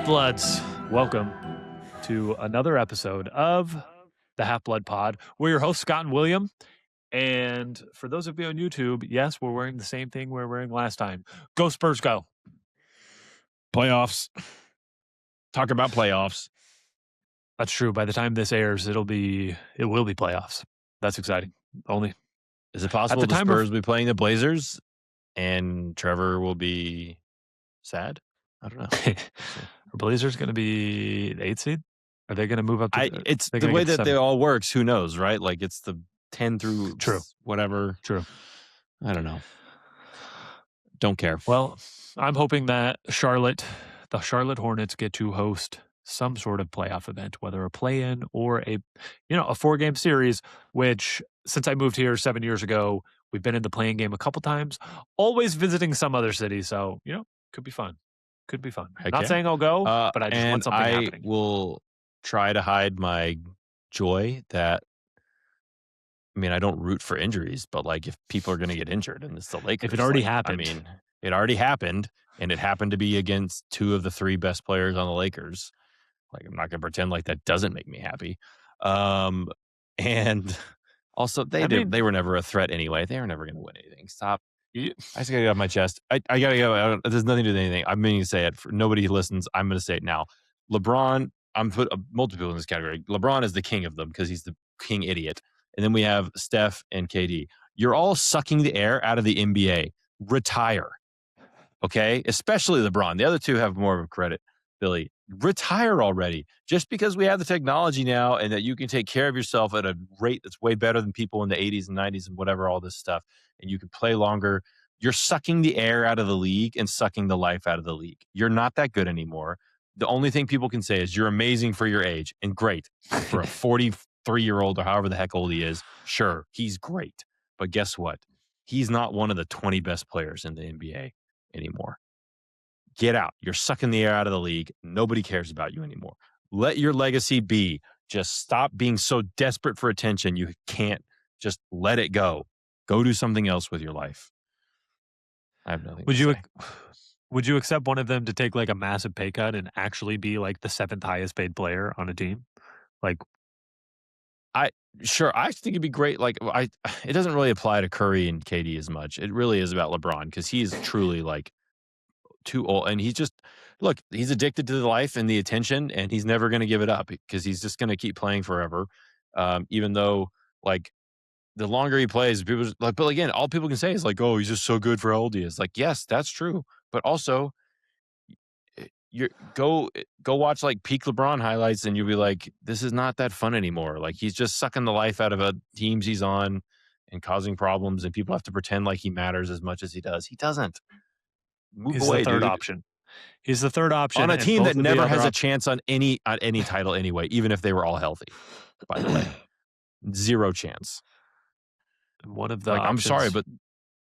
Half-Bloods, welcome to another episode of the Half-Blood Pod. We're your hosts, Scott and William. And for those of you on YouTube, yes, we're wearing the same thing we were wearing last time. Go Spurs, go. Playoffs. Talk about playoffs. That's true. By the time this airs, it will be playoffs. That's exciting. Is it possible the Spurs will be playing the Blazers and Trevor will be sad? I don't know. Are Blazers going to be the 8th seed? Are they going to move up? It's the way that they all works. Who knows, right? Like it's the 10 through whatever. True. I don't know. Don't care. Well, I'm hoping that the Charlotte Hornets get to host some sort of playoff event, whether a play-in or a 4-game series, which since I moved here 7 years ago, we've been in the play-in game a couple times, always visiting some other city. So, could be fun. Could be fun. Not saying I'll go, but I just want something happening. I will try to hide my joy that, I don't root for injuries, but like if people are going to get injured and it's the Lakers. If it already happened. It already happened and it happened to be against two of the three best players on the Lakers. Like, I'm not going to pretend like that doesn't make me happy. And also they were never a threat anyway. They were never going to win anything. Stop. I just got to get off my chest. I got to go. There's nothing to do with anything. I'm meaning to say it. For nobody who listens, I'm going to say it now. LeBron, I'm put multiple in this category. LeBron is the king of them because he's the king idiot. And then we have Steph and KD. You're all sucking the air out of the NBA. Retire. Okay? Especially LeBron. The other two have more of a credit. Billy, retire already. Just because we have the technology now and that you can take care of yourself at a rate that's way better than people in the 80s and 90s and whatever, all this stuff, and you can play longer, you're sucking the air out of the league and sucking the life out of the league. You're not that good anymore. The only thing people can say is you're amazing for your age and great for a 43-year-old or however the heck old he is. Sure, he's great. But guess what? He's not one of the 20 best players in the NBA anymore. Get out. You're sucking the air out of the league. Nobody cares about you anymore. Let your legacy be. Just stop being so desperate for attention. You can't just let it go. Go do something else with your life. I have nothing to say. Would you accept one of them to take like a massive pay cut and actually be like the 7th highest paid player on a team? Like, Sure, I think it'd be great. Like, it doesn't really apply to Curry and KD as much. It really is about LeBron because he is truly like too old, and he's addicted to the life and the attention, and he's never going to give it up because he's just going to keep playing forever. Even though, like, the longer he plays, people like, but again, all people can say is like, "Oh, he's just so good for how old he is." Like, yes, that's true, but also, you go watch like peak LeBron highlights, and you'll be like, "This is not that fun anymore." Like, he's just sucking the life out of the teams he's on and causing problems, and people have to pretend like he matters as much as he does. He doesn't. Move he's away, the third dude. option. He's the third option on a team that never has a chance on any title anyway, even if they were all healthy. By the way, zero chance. One of the I'm sorry, but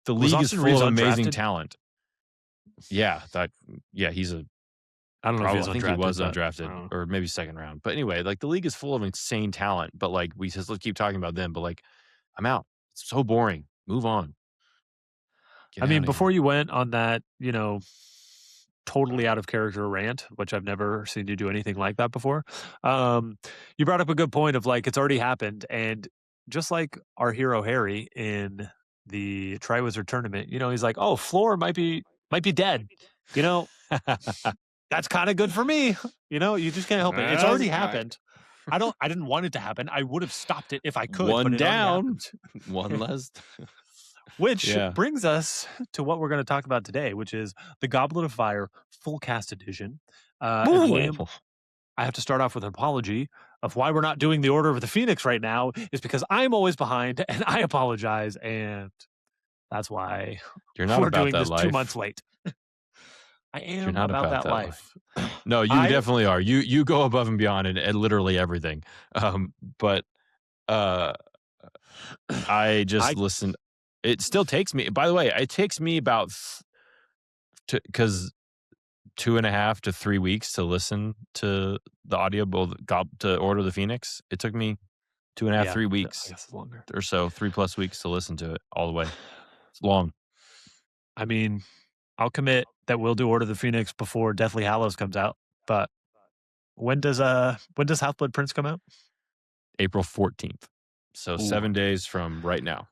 the league is full of amazing talent. Yeah, he's a. I don't know if he's I think he was undrafted or maybe second round. But anyway, like the league is full of insane talent. But like let's keep talking about them. But like, I'm out. It's so boring. Move on. Before you went on that, totally out of character rant, which I've never seen you do anything like that before. You brought up a good point of like, it's already happened. And just like our hero Harry in the Triwizard Tournament, he's like, oh, Floor might be dead. That's kind of good for me. You just can't help it. It's already happened. I didn't want it to happen. I would have stopped it if I could. One down, one less. Which brings us to what we're going to talk about today, which is the Goblet of Fire full cast edition. William, I have to start off with an apology of why we're not doing the Order of the Phoenix right now is because I'm always behind and I apologize. And that's why you're not we're about doing that this life. 2 months late. I am You're not about that life. No, you definitely are. You go above and beyond in literally everything. But I just listen. It still takes me, by the way, it takes me about, because 2.5 to 3 weeks to listen to the audiobook to Order of the Phoenix. It took me 2.5, 3 weeks I guess it's longer. or so, 3+ weeks to listen to it all the way. It's long. I'll commit that we'll do Order of the Phoenix before Deathly Hallows comes out. But when does Half-Blood Prince come out? April 14th. So 7 days from right now.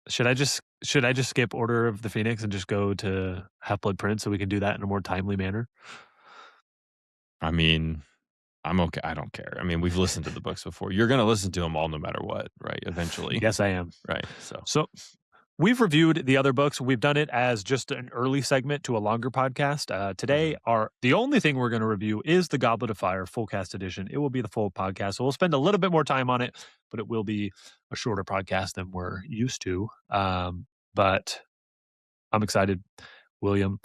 Should I just skip Order of the Phoenix and just go to Half-Blood Prince so we can do that in a more timely manner? I mean, I'm okay. I don't care. I mean, we've listened to the books before. You're going to listen to them all no matter what, right? Eventually. Yes, I am. Right. So we've reviewed the other books. We've done it as just an early segment to a longer podcast. Today, the only thing we're going to review is the Goblet of Fire full cast edition. It will be the full podcast. So we'll spend a little bit more time on it, but it will be a shorter podcast than we're used to. But I'm excited, William.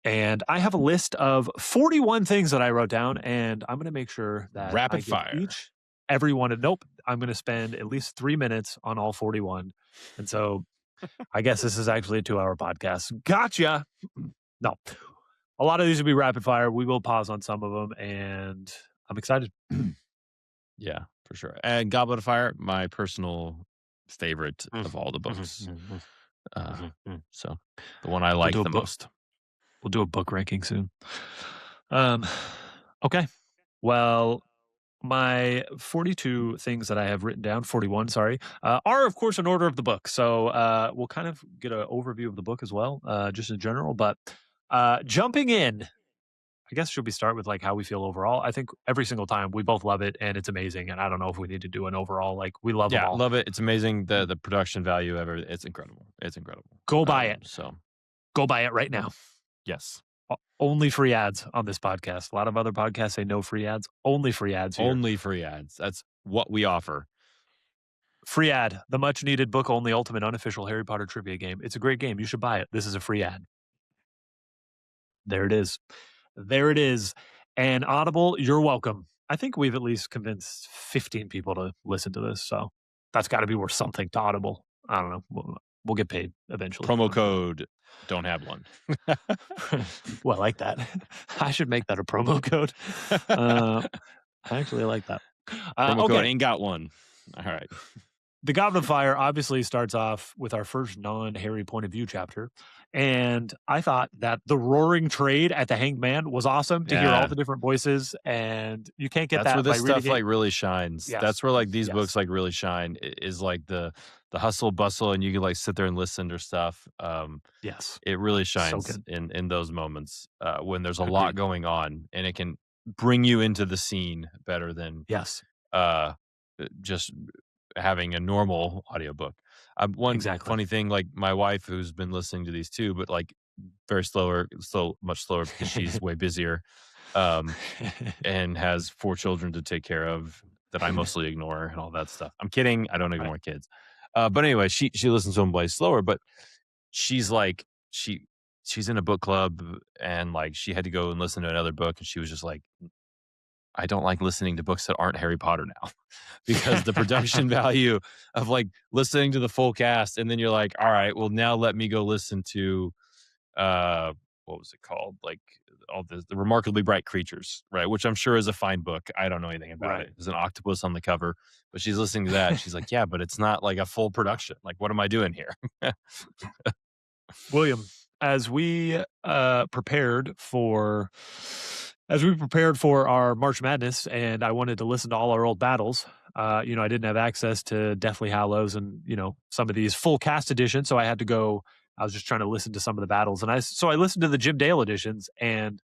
And I have a list of 41 things that I wrote down, and I'm going to make sure that rapid fire everyone. Nope, I'm going to spend at least 3 minutes on all 41. And so I guess this is actually a 2-hour podcast. Gotcha. No, a lot of these will be rapid fire. We will pause on some of them, and I'm excited. Yeah, for sure. And Goblet of Fire, my personal favorite of all the books. So the one I like the most. We'll do a book ranking soon. Okay. Well, my 42 things that I have written down, 41, sorry, are, of course, in order of the book. So we'll kind of get an overview of the book as well, just in general. But jumping in, I guess should we start with like how we feel overall? I think every single time we both love it and it's amazing. And I don't know if we need to do an overall, like we love them all. Yeah, love it. It's amazing. The production value ever. It's incredible. It's incredible. Go buy it. So go buy it right now. Yes. Only free ads on this podcast. A lot of other podcasts say no free ads. Only free ads here. Only free ads. That's what we offer. Free ad. The much needed book only ultimate unofficial Harry Potter trivia game. It's a great game. You should buy it. This is a free ad. There it is. There it is. And Audible, you're welcome. I think we've at least convinced 15 people to listen to this. So that's got to be worth something to Audible. I don't know. We'll get paid eventually. Promo code, don't have one. Well, I like that. I should make that a promo code. I actually like that. Promo code ain't got one. All right. The Goblet of Fire obviously starts off with our first non-Harry point of view chapter. And I thought that the roaring trade at the Hanged Man was awesome to hear all the different voices. And you can't get That's that where this by stuff like really shines. Yes. That's where like these books like really shine, is like the hustle bustle, and you can like sit there and listen to stuff. Yes. It really shines in those moments when there's a lot going on, and it can bring you into the scene better than just having a normal audiobook. One funny thing, like my wife, who's been listening to these too, but like much slower because she's way busier, and has 4 children to take care of that I mostly ignore and all that stuff. I'm kidding. I don't ignore kids. But anyway, she listens to them way slower, but she's like, she's in a book club, and like she had to go and listen to another book, and she was just like, I don't like listening to books that aren't Harry Potter now, because the production value of like listening to the full cast, and then you're like, all right, well now let me go listen to what was it called? Like all the Remarkably Bright Creatures, right? Which I'm sure is a fine book. I don't know anything about it. There's an octopus on the cover, but she's listening to that. She's like, yeah, but it's not like a full production. Like, what am I doing here? William, as we prepared for our March Madness, and I wanted to listen to all our old battles, I didn't have access to Deathly Hallows and, some of these full cast editions. So I had to go, I was just trying to listen to some of the battles. And I listened to the Jim Dale editions, and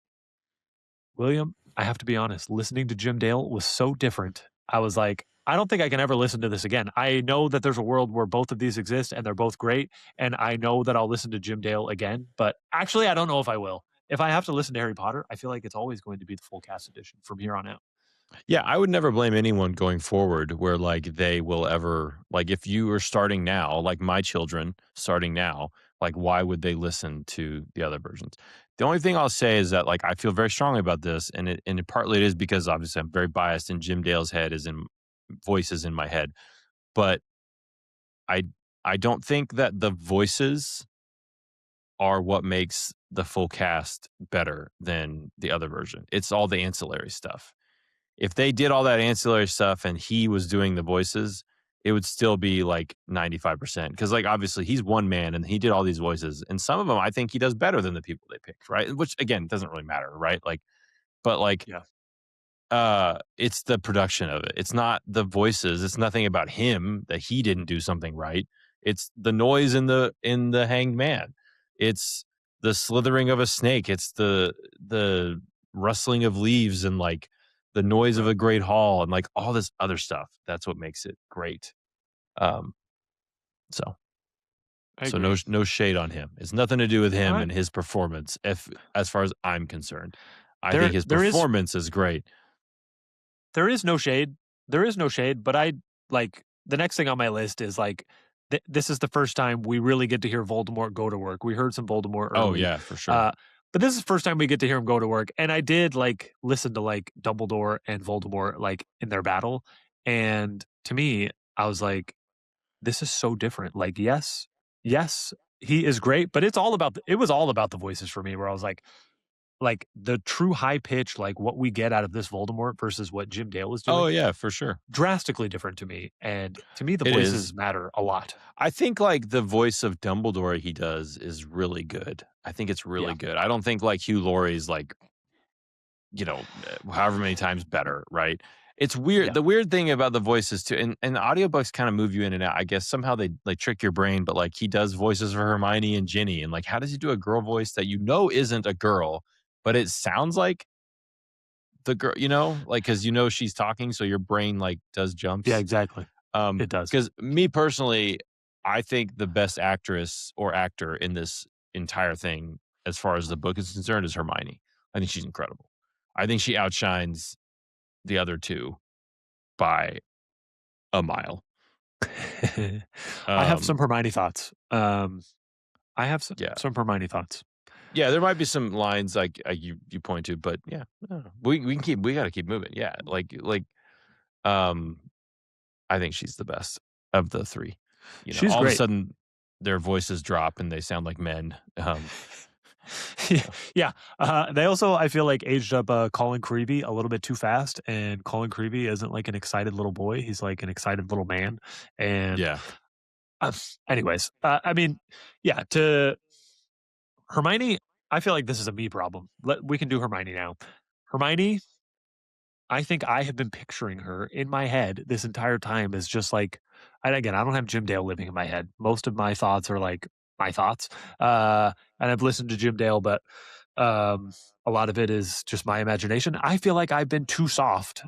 William, I have to be honest, listening to Jim Dale was so different. I was like, I don't think I can ever listen to this again. I know that there's a world where both of these exist and they're both great. And I know that I'll listen to Jim Dale again, but actually I don't know if I will. If I have to listen to Harry Potter, I feel like it's always going to be the full cast edition from here on out. Yeah, I would never blame anyone going forward where like they will ever, like if you are starting now, like my children starting now, like why would they listen to the other versions? The only thing I'll say is that like I feel very strongly about this, and partly it is because obviously I'm very biased, and Jim Dale's head is in voices in my head, but I don't think that the voices are what makes the full cast better than the other version. It's all the ancillary stuff. If they did all that ancillary stuff and he was doing the voices, it would still be like 95%. Because like obviously he's one man and he did all these voices, and some of them I think he does better than the people they picked, right? Which again doesn't really matter, right? Like but like, Yeah. it's the production of it. It's not the voices. It's nothing about him that he didn't do something right. It's the noise in the hanged man. It's the slithering of a snake. It's the rustling of leaves and like the noise of Right. a great hall and like all this other stuff. That's what makes it great. Um, so I so agree. no shade on him. It's nothing to do with him I and his performance. If as far as I'm concerned, I think there his there is performance is great. there is no shade. There is no shade, but I like the next thing on my list is like this is the first time we really get to hear Voldemort go to work. We heard some Voldemort Oh early. yeah, for sure. Uh but this is the first time we get to hear him go to work. And I did like listen to like Dumbledore and Voldemort like in their battle. And to me, I was like, this is so different. Like, yes, he is great, but it was all about the voices for me where I was like the true high pitch, like what we get out of this Voldemort versus what Jim Dale is Oh doing, yeah, for sure. drastically different to me. And to me, the It is. voices matter a lot. I think like the voice of Dumbledore he does is really good. I think it's Yeah. really good. I don't think like Hugh Laurie's like, however many times better, right? It's weird. Yeah. The weird thing about the voices too, and audiobooks kind of move you in and out. I guess somehow they like trick your brain, but like he does voices for Hermione and Ginny, and like how does he do a girl voice that isn't a girl, but it sounds like the girl, like because she's talking, so your brain like does Yeah, jumps. exactly. It does. Because me personally, I think the best actress or actor in this entire thing, as far as the book is concerned, is Hermione. I think she's incredible. I think she outshines the other two by a mile. I have some Um, Hermione thoughts. I have yeah, some Hermione thoughts. yeah. There might be some lines like you point to, but yeah, I don't know. We got to keep moving. Yeah, um, I think she's the best of the three. She's All of a great. sudden their voices drop and they sound like men. Yeah, yeah. They also, I feel like, aged up Colin Creevy a little bit too fast, and Colin Creevy isn't like an excited little boy. He's like an excited little man. And Yeah. uh, anyways, I mean, yeah. To Hermione, I feel like this is a me problem. We can do Hermione now. Hermione, I think I have been picturing her in my head this entire time as just like, and again, I don't have Jim Dale living in my head. Most of my thoughts are like my thoughts. And I've listened to Jim Dale, but um, a lot of it is just my imagination. I feel like I've been too soft.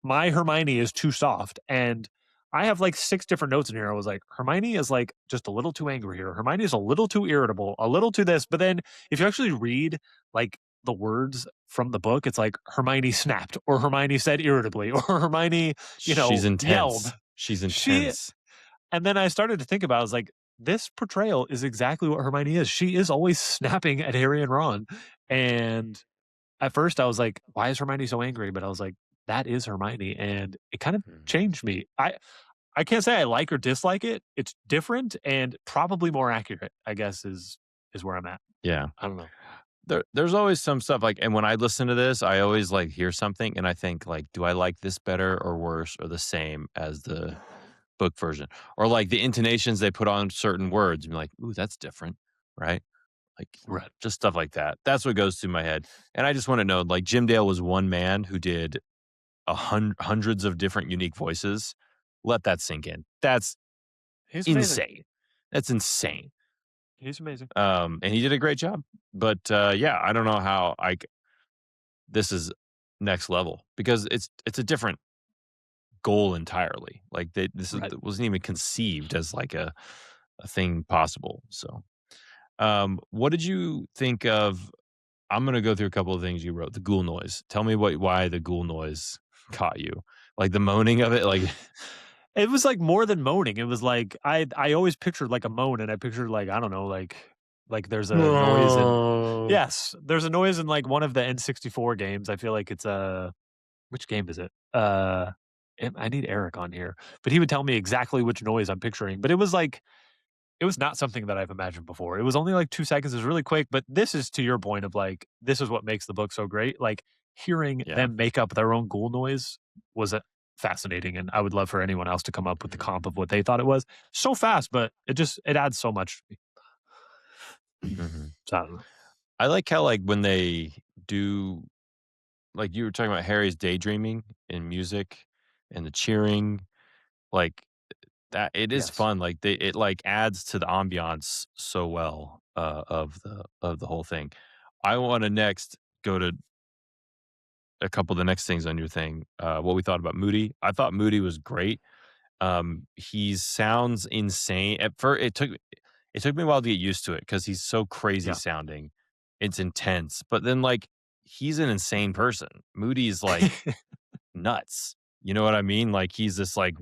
My Hermione is too soft. And I have like 6 different notes in here. I was like, Hermione is like just a little too angry here. Hermione is a little too irritable, a little too this. But then if you actually read like the words from the book, it's like Hermione snapped or Hermione said irritably or Hermione, She's yelled. intense. She's She intense. and then I started to think about it, I was like, this portrayal is exactly what Hermione is. She is always snapping at Harry and Ron. And at first I was like, why is Hermione so angry? But I was like, that is Hermione. And it kind of Mhm. changed me. I can't say I like or dislike it. It's different and probably more accurate, I guess, is where I'm at. Yeah. I don't know. There's always some stuff like, and when I listen to this, I always like hear something and I think like, do I like this better or worse or the same as the book version? Or like the intonations they put on certain words and be like, ooh, that's different. Right. Like Right. just stuff like that. That's what goes through my head. And I just want to know, like Jim Dale was one man who did hundreds of different unique voices. Let that sink in. That's He's amazing. insane. That's insane. He's amazing. And he did a great job. But yeah, I don't know how this is next level because it's a different goal entirely. Like Right. wasn't even conceived as like a thing possible. So, what did you think of? I'm gonna go through a couple of things you wrote. The ghoul noise. Tell me why the ghoul noise caught you. Like the moaning of it. Like It was like more than moaning. It was like I always pictured like a moan and I pictured like, I don't know, like there's a noise in yes, there's a noise in like one of the N64 games. I feel like it's which game is it? I need Eric on here, but he would tell me exactly which noise I'm picturing. But it was like it was not something that I've imagined before. It was only like 2 seconds. It was really quick, but this is to your point of like this is what makes the book so great. Like hearing yeah. them make up their own ghoul noise was fascinating, and I would love for anyone else to come up with the Mhm. comp of what they thought it was. So fast, but it adds so much to me. Mhm. So I don't know. I like how like when they do like you were talking about Harry's daydreaming and music and the cheering, like that it is Yes. fun. Like it like adds to the ambiance so well of the whole thing. I want to next go to a couple of the next things on your thing. What we thought about Moody. I thought Moody was great. He sounds insane. At first, it took me a while to get used to it because he's so crazy Yeah. sounding. It's intense, but then like he's an insane person. Moody's like nuts. You know what I mean? Like he's this like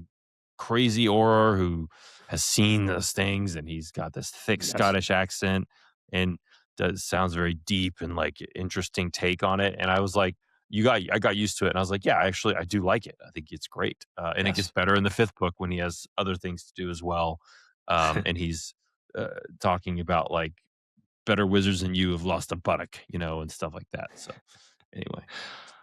crazy auror who has seen those things, and he's got this thick Yes. Scottish accent and does sounds very deep and like interesting take on it. And I was like, I got used to it, and I was like, yeah, actually, I do like it. I think it's great, and it gets Yes. better in the fifth book when he has other things to do as well, and he's talking about like better wizards than you have lost a buttock, and stuff like that. So anyway,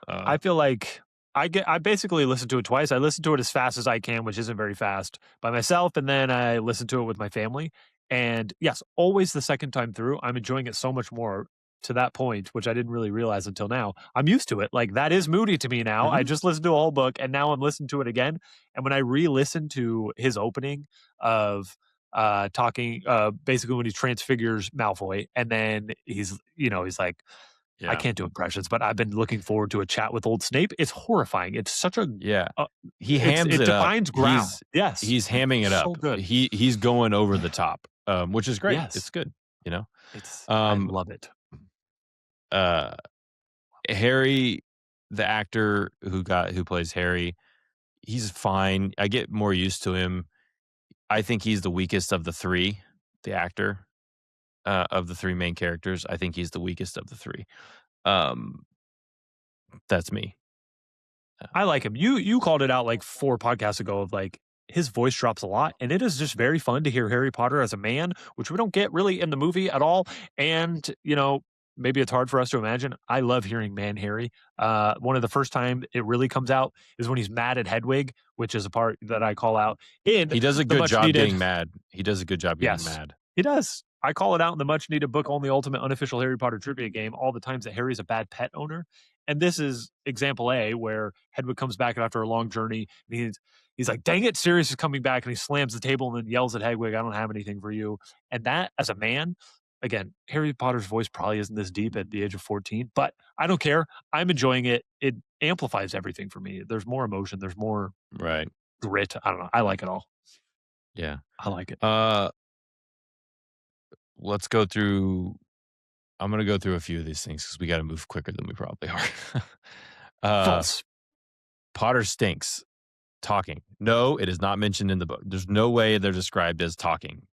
I feel like I basically listened to it twice. I listened to it as fast as I can, which isn't very fast, by myself, and then I listened to it with my family. And yes, always the second time through, I'm enjoying it so much more to that point, which I didn't really realize until now. I'm used to it. Like that is Moody to me now. I mhm. just listened to a whole book and now I'm listening to it again. And when I re-listen to his opening of talking basically when he transfigures Malfoy and then he's like I Yeah. can't do impressions, but I've been looking forward to a chat with old Snape. It's horrifying. It's such a Yeah. uh, He hams it it up. defines ground. Yes. He's hamming it So up. good. He's going over the top, which is great. Yes. It's good, you know? I Um, love it. uh, Harry, the actor who plays Harry, he's fine. I get more used to him. I think he's the weakest of the three, the actor, of the three main characters. I think he's the weakest of the three. Um, that's me. I like him. You called it out like 4 podcasts ago of like his voice drops a lot, and it is just very fun to hear Harry Potter as a man, which we don't get really in the movie at all. And, maybe it's hard for us to imagine. I love hearing man Harry. One of the first time it really comes out is when he's mad at Hedwig, which is a part that I call out in He does a the good much job needed. getting mad. He does a good job getting Yes, mad. he does. I call it out in the much needed book on the ultimate unofficial Harry Potter trivia game, all the times that Harry's a bad pet owner. And this is example A, where Hedwig comes back after a long journey. And he's like, dang it, Sirius is coming back. And he slams the table and then yells at Hedwig, I don't have anything for you. And that, as a man, again, Harry Potter's voice probably isn't this deep at the age of 14, but I don't care. I'm enjoying it. It amplifies everything for me. There's more emotion, there's more Right. grit. I don't know. I like it all. Yeah. I like it. Let's go through. I'm going to go through a few of these things because we got to move quicker than we probably are. False. Potter stinks. Talking. No, it is not mentioned in the book. There's no way they're described as talking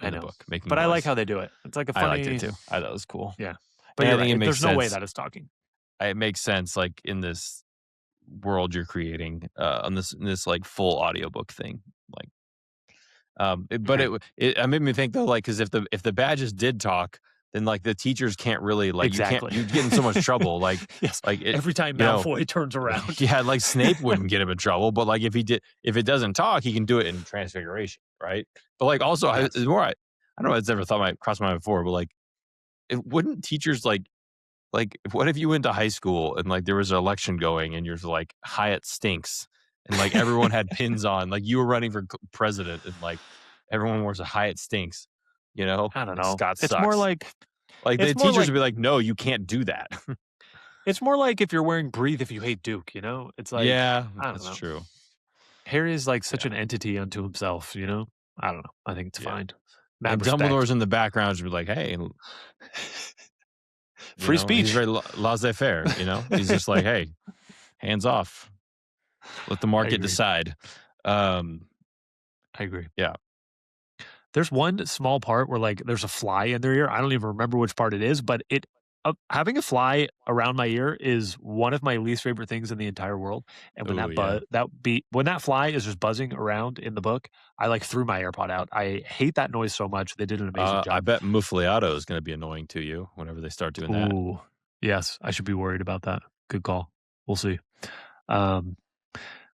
in the book. Making but I like noise. how they do it. It's like a funny. I liked it too. I thought it was cool. Yeah, but And you're I think right. it makes There's no way sense. that is talking. It makes sense, like in this world you're creating, on this like full audiobook thing. Like, but Okay. it made me think though, like, because if the badges did talk, then like the teachers can't really like Exactly. you'd get in so much trouble. Like, Yes. like it, Every time you know, Malfoy turns around. yeah, like Snape wouldn't get him in trouble, but like if it doesn't talk, he can do it in Transfiguration, right? But like also, Yes. the more I don't know, it's never crossed my mind before, but like, wouldn't teachers like what if you went to high school and like there was an election going and you're like Hyatt stinks and like everyone had pins on, like you were running for president and like everyone wears a Hyatt stinks, I don't like, know. Scott It's sucks. more like Like the teachers would be like, no, you can't do that. it's more like if you're wearing Breathe if you hate Duke. It's like Yeah, I don't that's know. true. Harry is like such Yeah. an entity unto himself. I don't know. I think it's Yeah. fine. And Mad respect. Dumbledore's in the background, should be like, hey, Free speech. He's very laissez-faire, He's just like, hey, hands off. Let the market agree. decide. I agree. Yeah. There's one small part where like there's a fly in their ear. I don't even remember which part it is, but having a fly around my ear is one of my least favorite things in the entire world. And when when that fly is just buzzing around in the book, I like threw my AirPod out. I hate that noise so much. They did an amazing job. I bet Muffliato is going to be annoying to you whenever they start doing that. Ooh, yes, I should be worried about that. Good call. We'll see.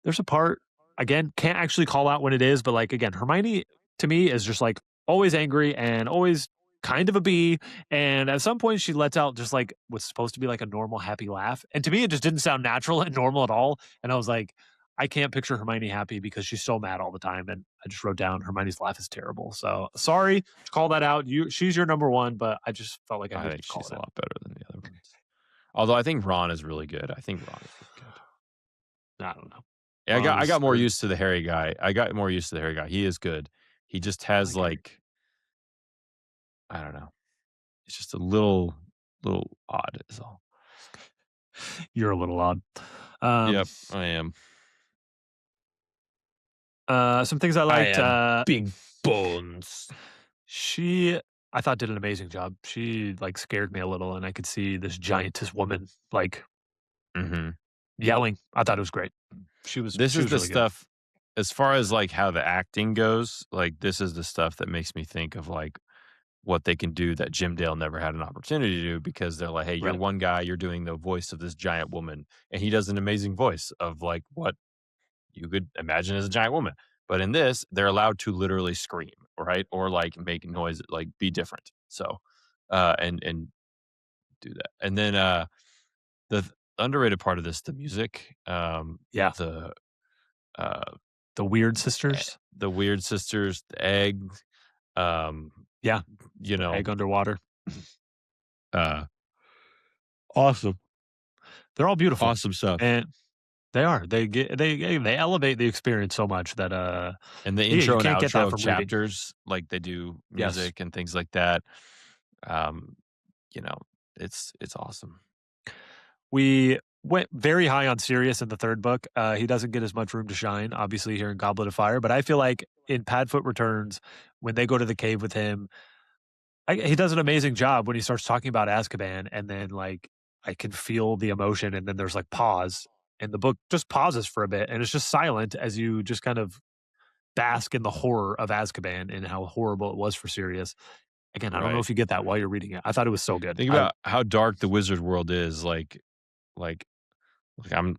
There's a part, again, can't actually call out when it is, but like again, Hermione to me is just like always angry and always kind of a B, and at some point she lets out just like what's supposed to be like a normal happy laugh, and to me it just didn't sound natural and normal at all. And I was like, I can't picture Hermione happy because she's so mad all the time. And I just wrote down Hermione's laugh is terrible. So sorry to call that out. She's your number one, but I just felt like I I needed think to call she's it a out. lot better than the other ones. Although I think Ron is really good. I think Ron is really good. I don't know. Yeah, I got more used to the Harry guy. He is good. He just has like I don't know. It's just a little odd is all. You're a little odd. Yep, I am. Some things I liked. Big bones. I thought did an amazing job. She like scared me a little, and I could see this giantess woman like yelling. I thought it was great. This is the really stuff good. As far as like how the acting goes, like this is the stuff that makes me think of like what they can do that Jim Dale never had an opportunity to do because they're like, hey, you're one guy, you're doing the voice of this giant woman. And he does an amazing voice of like what you could imagine as a giant woman. But in this, they're allowed to literally scream, right? Or like make noise, like be different. So, and do that. And then the underrated part of this, the music. The Weird Sisters. The Weird Sisters, the Egg. You know, Egg underwater. Awesome. They're all beautiful. Awesome stuff. And they are. They elevate the experience so much that and the intro and outro chapters, like they do music and things like that. You know, it's awesome. We went very high on Sirius in the third book. He doesn't get as much room to shine, obviously, here in Goblet of Fire. But I feel like in Padfoot Returns, when they go to the cave with him, he does an amazing job when he starts talking about Azkaban, and then like I can feel the emotion, and then there's like pause, and the book just pauses for a bit, and it's just silent as you just kind of bask in the horror of Azkaban and how horrible it was for Sirius. Again, I don't know if you get that while you're reading it. I thought it was so good. Think about how dark the wizard world is. Like I'm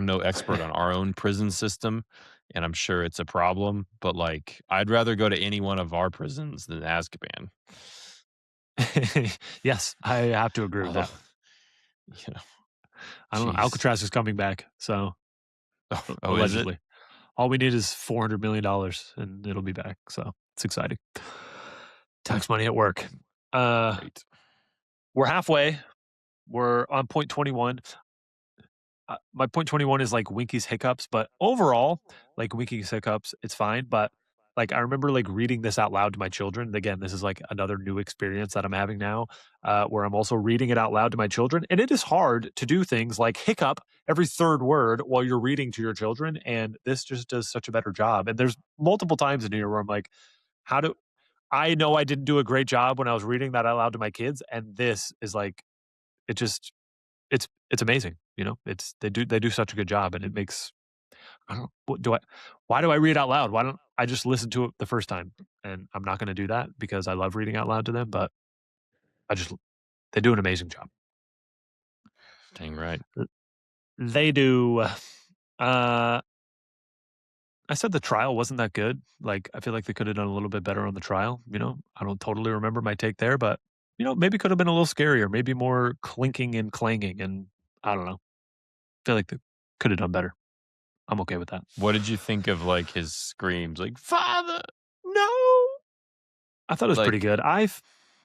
no expert on our own prison system, and I'm sure it's a problem, but like I'd rather go to any one of our prisons than Azkaban. Yes, I have to agree with that. You know, I don't know. Alcatraz is coming back, so allegedly. All we need is $400 million, and it'll be back. So it's exciting. Tax money at work. Great. We're halfway. We're on point 21. My point 21 is like Winky's hiccups, but overall, like Winky's hiccups, it's fine. But like I remember like reading this out loud to my children. Again, this is like another new experience that I'm having now, where I'm also reading it out loud to my children. And it is hard to do things like hiccup every third word while you're reading to your children. And this just does such a better job. And there's multiple times in here where I'm like, I know I didn't do a great job when I was reading that out loud to my kids. And this is like, it's amazing. You know, they do such a good job, and it makes, why do I read out loud? Why don't I just listen to it the first time? And I'm not going to do that because I love reading out loud to them, but they do an amazing job. Dang right. They do. I said the trial wasn't that good. Like, I feel like they could have done a little bit better on the trial. You know, I don't totally remember my take there, but you know, maybe could have been a little scarier, maybe more clinking and clanging, and I don't know. I feel like they could have done better. I'm okay with that. What did you think of like his screams, like "Father, no"? I thought it was pretty good. I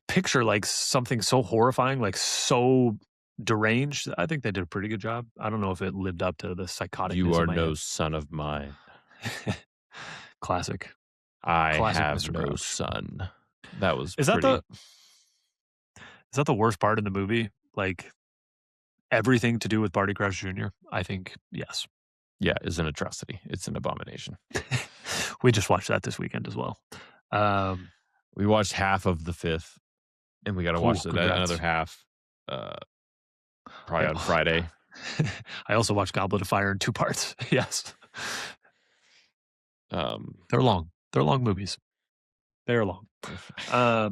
picture like something so horrifying, like so deranged. I think they did a pretty good job. I don't know if it lived up to the psychotic. You are no son of mine. Classic. I Classic have Mr. no Crouch. son. That was Is that the worst part in the movie? Like everything to do with Barty Crouch Jr.? I think yes. Yeah, it's an atrocity. It's an abomination. We just watched that this weekend as well. We watched half of the fifth, and we got to watch another half probably on Friday. I also watched Goblet of Fire in 2 parts. Yes. They're long. They're long movies. They're long. I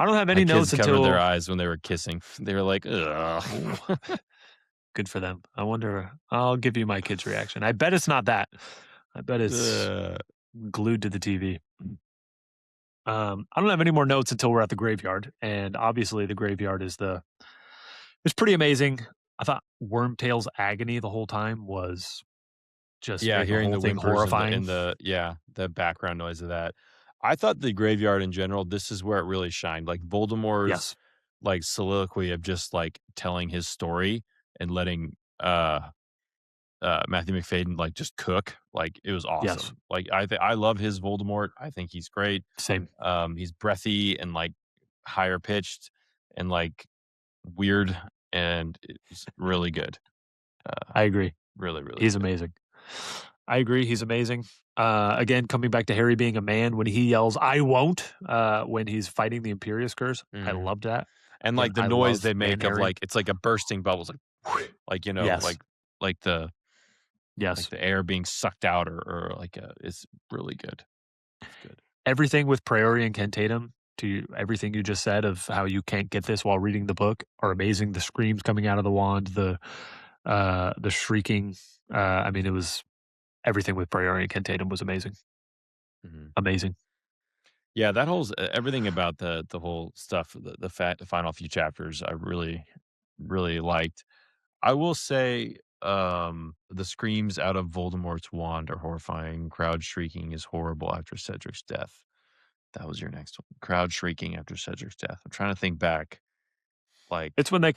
don't have any notes kids covered their eyes when they were kissing. They were like, ugh. Good for them. I wonder. I'll give you my kid's reaction. I bet it's not that. I bet it's glued to the TV. I don't have any more notes until we're at the graveyard, and obviously the graveyard is it's pretty amazing. I thought Wormtail's agony the whole time was just Yeah, made the hearing whole the thing whimpers and horrifying. the background noise of that. I thought the graveyard in general, this is where it really shined. Like Voldemort's Yes, like soliloquy of just like telling his story and letting Matthew McFadden like just cook. Like it was yes, awesome. Like I love his Voldemort. I think he's great. same. He's breathy and like higher pitched and like weird and it's really good. I agree. Really, really He's good. amazing. I agree. He's amazing. Again, coming back to Harry being a man when he yells "I won't" when he's fighting the Imperius Curse. I Mhm. loved that. And Again, like the I noise love they man make of Harry. like it's like a bursting bubbles like Yes, like the yes. air being sucked out or like it's really good. It's good. Everything with Priori and Cantatum, to everything you just said of how you can't get this while reading the book, are amazing. The screams coming out of the wand, the shrieking. I mean, it was everything with Priori and Cantatum was amazing. Mhm. Amazing. Yeah, that whole everything about the whole stuff, the final few chapters, I really liked. I will say, the screams out of Voldemort's wand are horrifying. Crowd shrieking is horrible after Cedric's death. That was your next one. Crowd shrieking after Cedric's death. I'm trying to think back, It's like, when they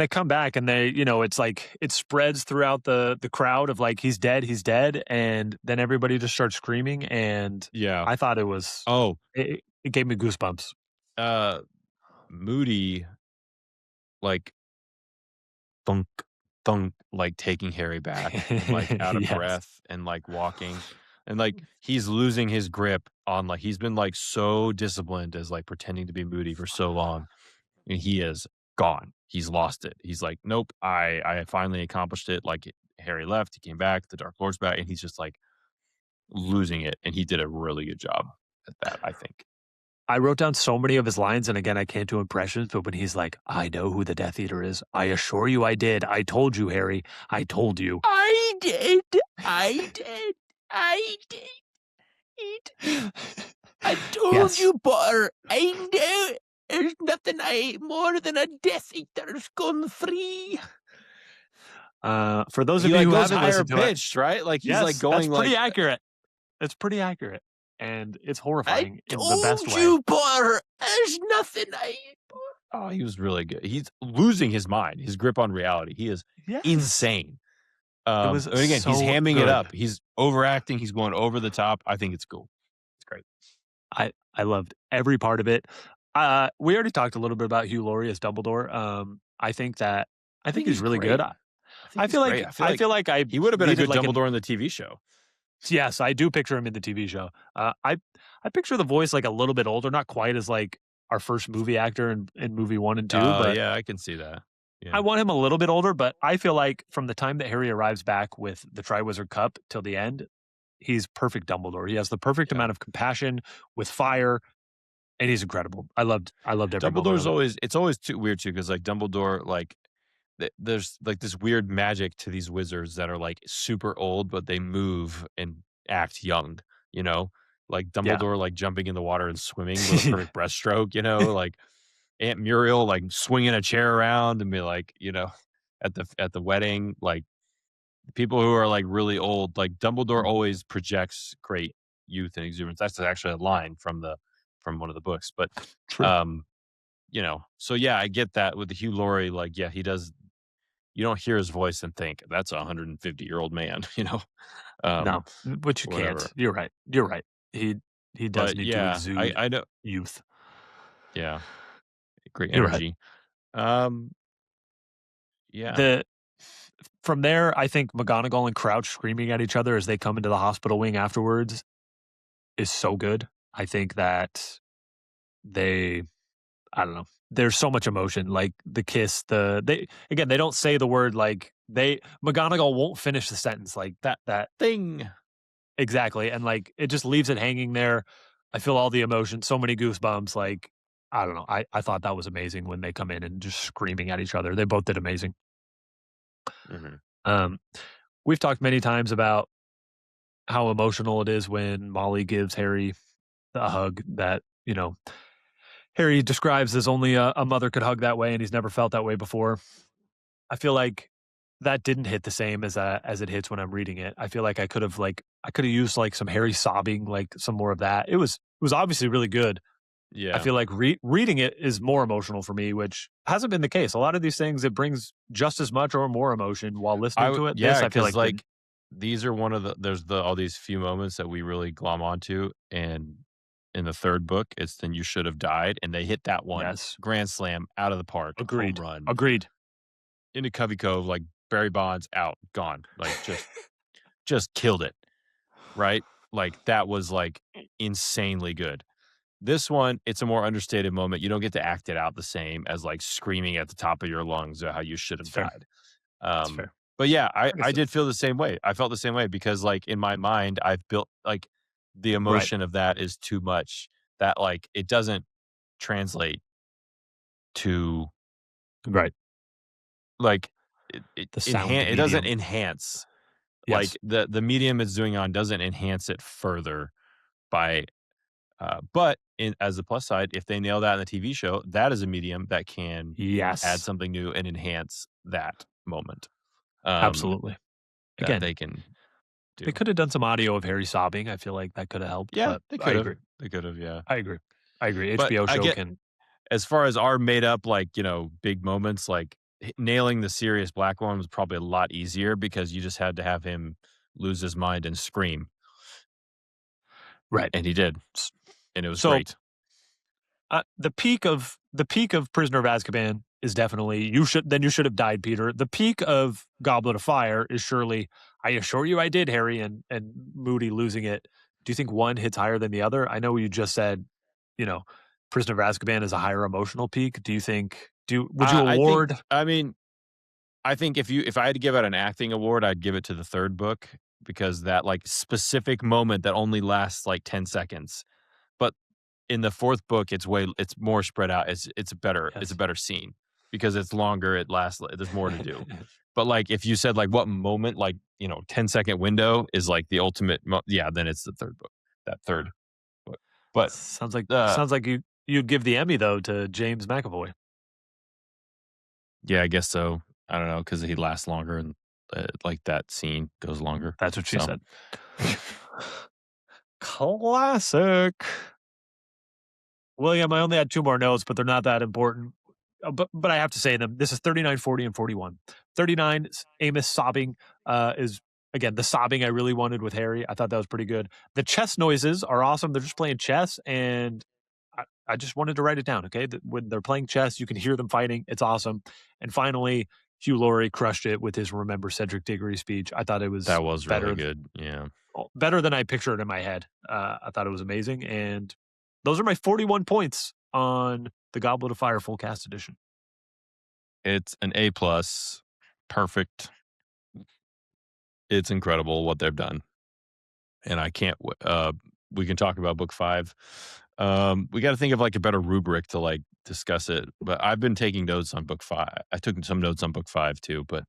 come back and they, it's like it spreads throughout the crowd of like he's dead, and then everybody just starts screaming, and yeah. I thought it was Oh, it gave me goosebumps. uh, Moody, like thunk, thunk, like taking Harry back and like out of Yes. breath and like walking and like he's losing his grip on like he's been like so disciplined as like pretending to be Moody for so long and he is gone. He's lost it. He's like, nope, I finally accomplished it. Like Harry left, he came back, the Dark Lord's back, and he's just like losing it. And he did a really good job at that, I think. I wrote down so many of his lines, and again, I can't do impressions, but when he's like, "I know who the Death Eater is. I assure you I did. I told you, Harry. I told you." I did. I did. I did. I told Yes. you, Potter. I know. There's nothing I hate more than a Death Eater's gone free. For those He of you like who goes haven't higher listened to it, pitched, right? Like he's like yes, that's going pretty like accurate. It's pretty accurate, and it's I horrifying in the best told way. you, Potter. There's nothing I. Oh, he was really good. He's losing his mind, his grip on reality. He is Yes. insane. It was And again, he's so hamming it good. up. He's overacting. He's going over the top. I think it's cool. It's great. I loved every part of it. We already talked a little bit about Hugh Laurie as Dumbledore. I think I think he's he's really good. great. I think he's great. I feel like I he would have been a needed good like an Dumbledore in the TV show. yes, I do picture him in the TV show. I picture the voice like a little bit older, not quite as like our first movie actor in movie 1 and 2, but Yeah, I can see that. I Yeah. want him a little bit older, but I feel like from the time that Harry arrives back with the Triwizard Cup till the end, he's perfect Dumbledore. He has the perfect Yeah. amount of compassion with fire, and he's incredible. I loved every moment Dumbledore's of it. it's always too weird too because like Dumbledore like there's like this weird magic to these wizards that are like super old but they move and act young, you know? Like Yeah. Dumbledore like jumping in the water and swimming with a perfect breaststroke, you know? Like Aunt Muriel like swinging a chair around and be like, at the wedding, like people who are like really old, like Dumbledore Mhm. always projects great youth and exuberance. That's actually a line from one of the books. But True. um, so yeah, I get that with the Hugh Laurie, like, yeah, he does you don't hear his voice and think that's a 150-year-old man, No, um, but you whatever. can't. You're right. You're right. He does But need to yeah, exude I know, youth. yeah, great You're right. energy. Um, yeah, The From there, I think McGonagall and Crouch screaming at each other as they come into the hospital wing afterwards is so good. I think that they I don't know. There's so much emotion, like the kiss, they don't say the word like McGonagall won't finish the sentence like that thing. exactly, and like it just leaves it hanging there. I feel all the emotion, so many goosebumps. Like I don't know. I thought that was amazing when they come in and just screaming at each other. They both did amazing. Hmm. Um, we've talked many times about how emotional it is when Molly gives Harry a hug that Harry describes as only a mother could hug that way, and he's never felt that way before. I feel like that didn't hit the same as it hits when I'm reading it. I feel like I could have used like some Harry sobbing, like some more of that. It was obviously really good. Yeah. I feel like reading it is more emotional for me, which hasn't been the case. A lot of these things, it brings just as much or more emotion while listening to it. Yeah, I feel like these are one of there's all these few moments that we really glom onto, and in the third book, it's Then You Should Have Died, and they hit that one. Yes. Grand slam, out of the park, Agreed. home run. Agreed. Into Covey Cove, like Barry Bonds, out, gone. Like just killed it, right? Like that was like insanely good. This one, it's a more understated moment. You don't get to act it out the same as like screaming at the top of your lungs or how you should have died. That's fair. But yeah, I did feel the same way. I felt the same way because like in my mind, I've built like the emotion of that is too much, that like it doesn't translate to right. Like The sound it doesn't medium. enhance. Yes. Like the medium it's doing on doesn't enhance it further by but as the plus side, if they nail that in the TV show, that is a medium that can add something new and enhance that moment. Absolutely. Again, they can do. They could have done some audio of Harry sobbing. I feel like that could have helped. Yeah, but they could have. Agree. They could have. Yeah, I agree. But HBO I show get, can. as far as our made up, like, big moments, like nailing the Sirius Black one was probably a lot easier because you just had to have him lose his mind and scream. Right. And he did. And it was great. The peak of Prisoner of Azkaban is definitely you should have died, Peter. The peak of Goblet of Fire is surely I assure you I did, Harry, and Moody losing it. Do you think one hits higher than the other? I know you just said, Prisoner of Azkaban is a higher emotional peak. Do you think would you award? I think if I had to give out an acting award, I'd give it to the third book because that like specific moment that only lasts like 10 seconds. But in the fourth book, it's more spread out. It's a better scene because it's longer. It lasts. There's more to do. But like if you said like what moment, like 10-second window is like the ultimate. Then it's the third book. That third book. But sounds like you'd give the Emmy though to James McAvoy. Yeah, I guess so. I don't know because he lasts longer and like that scene goes longer. That's what she said. Classic. William, I only had 2 more notes, but they're not that important. But I have to say them. This is 39, 40, and 41. 39, Amos sobbing is, again, the sobbing I really wanted with Harry. I thought that was pretty good. The chess noises are awesome. They're just playing chess, and I just wanted to write it down, okay? When they're playing chess, you can hear them fighting. It's awesome. And finally, Hugh Laurie crushed it with his Remember Cedric Diggory speech. I thought it was that was better, really good. Yeah. Better than I pictured in my head. I thought it was amazing. And those are my 41 points on the Goblet of Fire Full Cast Edition. It's an A+. Perfect. It's incredible what they've done. And I can't, we can talk about book 5. We got to think of like a better rubric to like discuss it. But I've been taking notes on book 5. I took some notes on book 5 too, but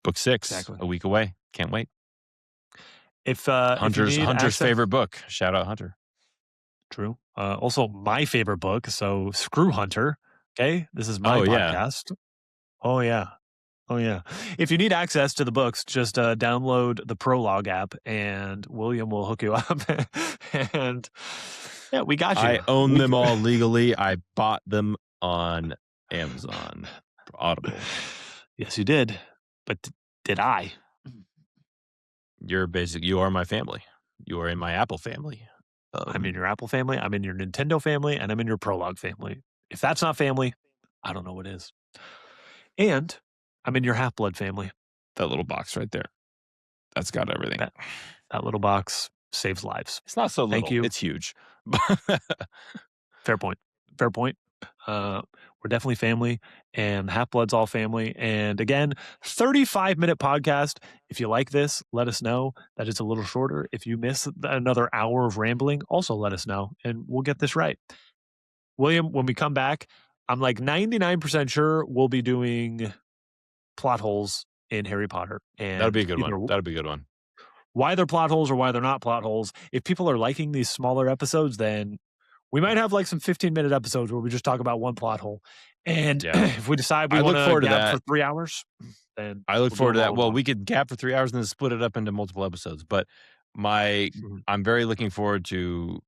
book 6, a week away. Can't wait. If Hunter's favorite book. Shout out Hunter. True. Also my favorite book. So screw Hunter. Okay. This is my podcast. Yeah. Oh yeah. If you need access to the books, just download the Prologue app and William will hook you up. And yeah, we got you. I own them all legally. I bought them on Amazon for Audible. Yes, you did. But did I? You are my family. You are in my Apple family. I'm in your Apple family. I'm in your Nintendo family, and I'm in your Prologue family. If that's not family, I don't know what is. And I'm in your Half-Blood family. That little box right there. That's got everything. That little box saves lives. It's not so little. Thank you. It's huge. Fair point. We're definitely family, and Half-Blood's all family. And again, 35-minute podcast. If you like this, let us know that it's a little shorter. If you miss another hour of rambling, also let us know, and we'll get this right. William, when we come back, I'm like 99% sure we'll be doing plot holes in Harry Potter. And that'll be a good one. why they're plot holes or why they're not plot holes. If people are liking these smaller episodes, then we might have like some 15-minute episodes where we just talk about one plot hole. And if we decide we want to gap for 3 hours, then I look forward to that. Well, we could gap for 3 hours and then split it up into multiple episodes. But I'm very looking forward to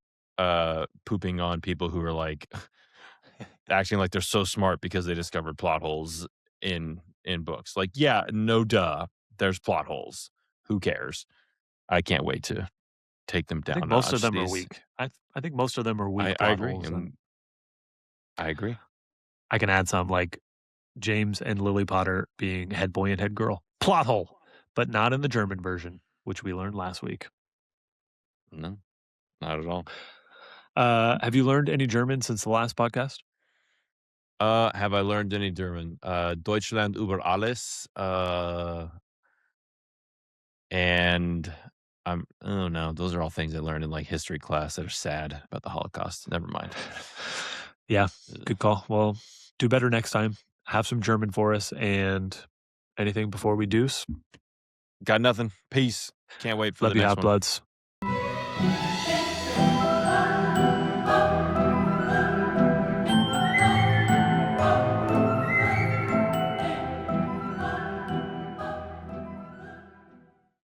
pooping on people who are like acting like they're so smart because they discovered plot holes in books. Like, yeah, no duh, there's plot holes. Who cares? I can't wait to take them down. I think most of them are weak. I think most of them are weak. I agree. I agree. I can add some like James and Lily Potter being head boy and head girl. Plot hole, but not in the German version, which we learned last week. No, not at all. Have you learned any German since the last podcast? Have I learned any German? Deutschland über alles. And oh no, those are all things I learned in like history class that are sad about the Holocaust. Never mind. Yeah, good call. Well, do better next time. Have some German for us. And anything before we deuce? Got nothing. Peace. Can't wait for the next one. Love you, Half-Bloods.